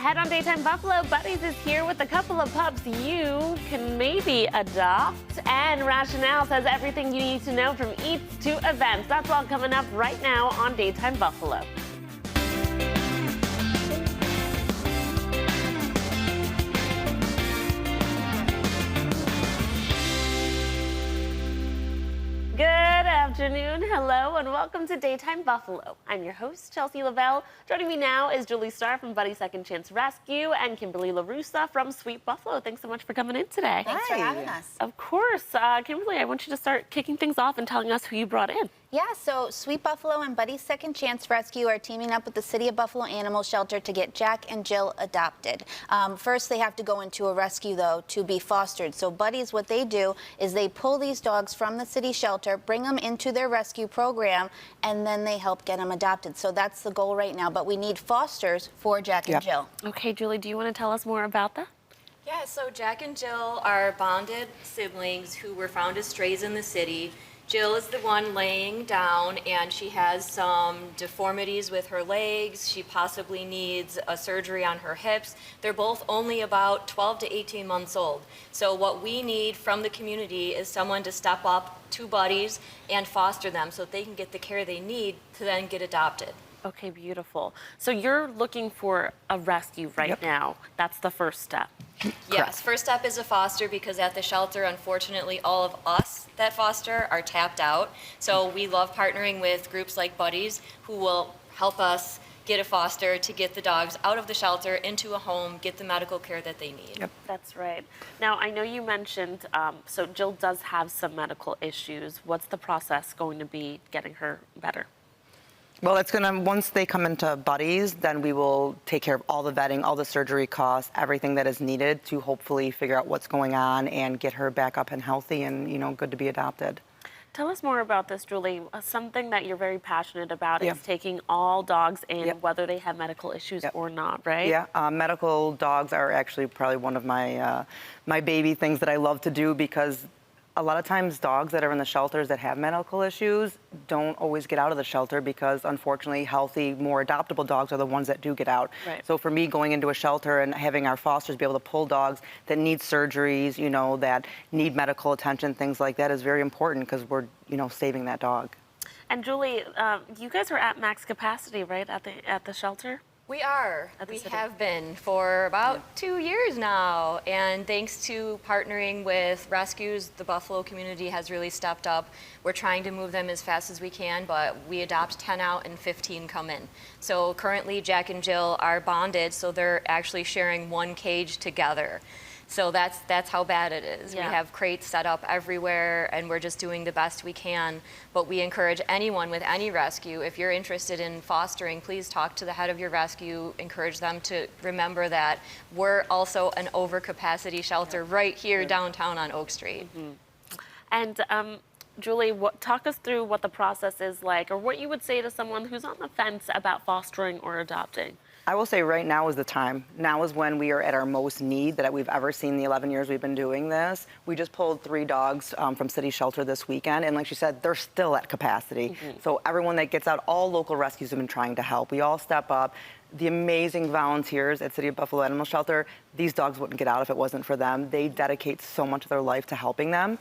Ahead on Daytime Buffalo, Buddies is here with a couple of pups you can maybe adopt. And Rationale says everything you need to know from eats to events. That's all coming up right now on Daytime Buffalo. Good afternoon, hello, and welcome to Daytime Buffalo. I'm your host, Chelsea Lavelle. Joining me now is Julie Starr from Buddy Second Chance Rescue and Kimberly LaRussa from Sweet Buffalo. Thanks so much for coming in today. Thanks for having us. Of course. Kimberly, I want you to start kicking things off and telling us who you brought in. Yeah, so Sweet Buffalo and Buddy Second Chance Rescue are teaming up with the City of Buffalo Animal Shelter to get Jack and Jill adopted. First, they have to go into a rescue, though, to be fostered. So Buddies, what they do is they pull these dogs from the city shelter, bring them into their rescue program, and then they help get them adopted. So that's the goal right now. But we need fosters for Jack and Jill. Okay, Julie, do you want to tell us more about that? Yeah, so Jack and Jill are bonded siblings who were found as strays in the city. Jill is the one laying down, and she has some deformities with her legs. She possibly needs a surgery on her hips. They're both only about 12 to 18 months old. So what we need from the community is someone to step up to Buddies and foster them so that they can get the care they need to then get adopted. Okay, beautiful. So you're looking for a rescue right now. That's the first step. Yes, first step is a foster because at the shelter, unfortunately, all of us that foster are tapped out. So we love partnering with groups like Buddies who will help us get a foster to get the dogs out of the shelter into a home, get the medical care that they need. Yep, that's right. Now, I know you mentioned, so Jill does have some medical issues. What's the process going to be getting her better? Well, it's gonna, once they come into Buddies, then we will take care of all the vetting, all the surgery costs, everything that is needed to hopefully figure out what's going on and get her back up and healthy and, you know, good to be adopted. Tell us more about this, Julie. Something that you're very passionate about is taking all dogs in, whether they have medical issues or not, right? Yeah, medical dogs are actually probably one of my, my baby things that I love to do because a lot of times dogs that are in the shelters that have medical issues don't always get out of the shelter because unfortunately healthy, more adoptable dogs are the ones that do get out. Right. So for me, going into a shelter and having our fosters be able to pull dogs that need surgeries, you know, that need medical attention, things like that is very important because we're, you know, saving that dog. And Julie, you guys are at max capacity, right, at the shelter? We are. We have been for about 2 years now. And thanks to partnering with rescues, the Buffalo community has really stepped up. We're trying to move them as fast as we can, but we adopt 10 out and 15 come in. So currently Jack and Jill are bonded, so they're actually sharing one cage together. So that's how bad it is. Yeah. We have crates set up everywhere, and we're just doing the best we can. But we encourage anyone with any rescue, if you're interested in fostering, please talk to the head of your rescue. Encourage them to remember that we're also an overcapacity shelter right here downtown on Oak Street. And Julie, talk us through what the process is like, or what you would say to someone who's on the fence about fostering or adopting. I will say right now is the time. Now is when we are at our most need that we've ever seen the 11 years we've been doing this. We just pulled 3 dogs from City Shelter this weekend, and like she said, they're still at capacity. So everyone that gets out, all local rescues have been trying to help. We all step up. The amazing volunteers at City of Buffalo Animal Shelter, these dogs wouldn't get out if it wasn't for them. They dedicate so much of their life to helping them.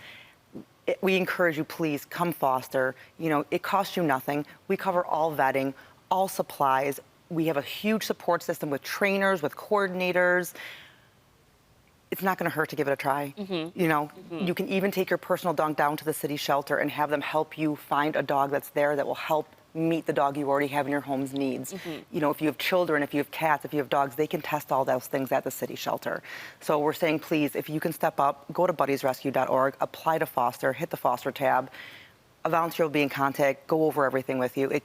We encourage you, please, come foster. You know, it costs you nothing. We cover all vetting, all supplies. We have a huge support system with trainers, with coordinators. It's not going to hurt to give it a try. You know, you can even take your personal dog down to the city shelter and have them help you find a dog that's there that will help meet the dog you already have in your home's needs. You know, if you have children, if you have cats, if you have dogs, they can test all those things at the city shelter. So we're saying, please, if you can step up, go to buddiesrescue.org, apply to foster, hit the foster tab. A volunteer will be in contact, go over everything with you.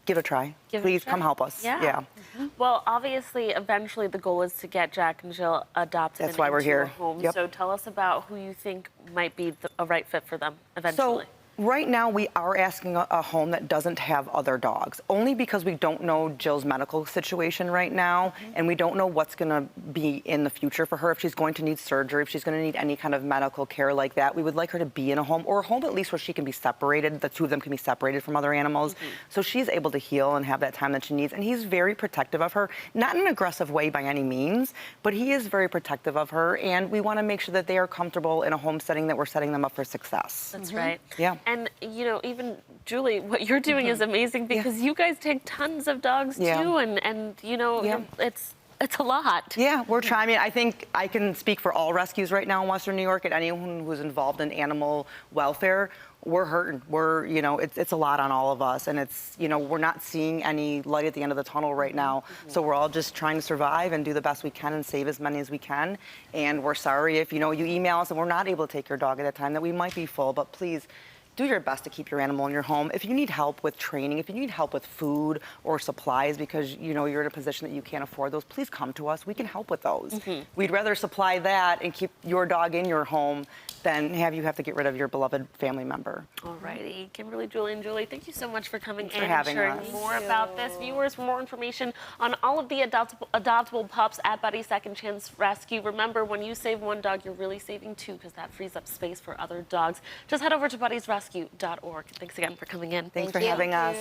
Give it a try. Please come help us. Yeah. Well, obviously, eventually the goal is to get Jack and Jill adopted. That's why we're here. A home. So tell us about who you think might be a right fit for them eventually. So Right now, we are asking a home that doesn't have other dogs, only because we don't know Jill's medical situation right now, and we don't know what's going to be in the future for her, if she's going to need surgery, if she's going to need any kind of medical care like that. We would like her to be in a home, or a home at least where she can be separated, the two of them can be separated from other animals, so she's able to heal and have that time that she needs. And he's very protective of her, not in an aggressive way by any means, but he is very protective of her, and we want to make sure that they are comfortable in a home setting, that we're setting them up for success. That's right. Yeah. And, you know, even Julie, what you're doing is amazing because you guys take tons of dogs Yeah. too, and you know, Yeah. it's a lot. Yeah, we're trying. I mean, I think I can speak for all rescues right now in Western New York, and anyone who's involved in animal welfare. We're hurting. We're, you know, it's a lot on all of us, and it's, you know, we're not seeing any light at the end of the tunnel right now. So we're all just trying to survive and do the best we can and save as many as we can. And we're sorry if, you know, you email us and we're not able to take your dog at a time, that we might be full, but please do your best to keep your animal in your home. If you need help with training, if you need help with food or supplies because, you know, you're in a position that you can't afford those, please come to us. We can help with those. We'd rather supply that and keep your dog in your home than have you have to get rid of your beloved family member. Alrighty, Kimberly, Julie, and Julie, thank you so much for coming Thanks in for having and sharing us. more about this. Viewers, for more information on all of the adoptable pups at Buddy Second Chance Rescue, remember, when you save one dog, you're really saving two, because that frees up space for other dogs. Just head over to buddysrescue.org. Thanks again for coming in. Thanks for you. having us.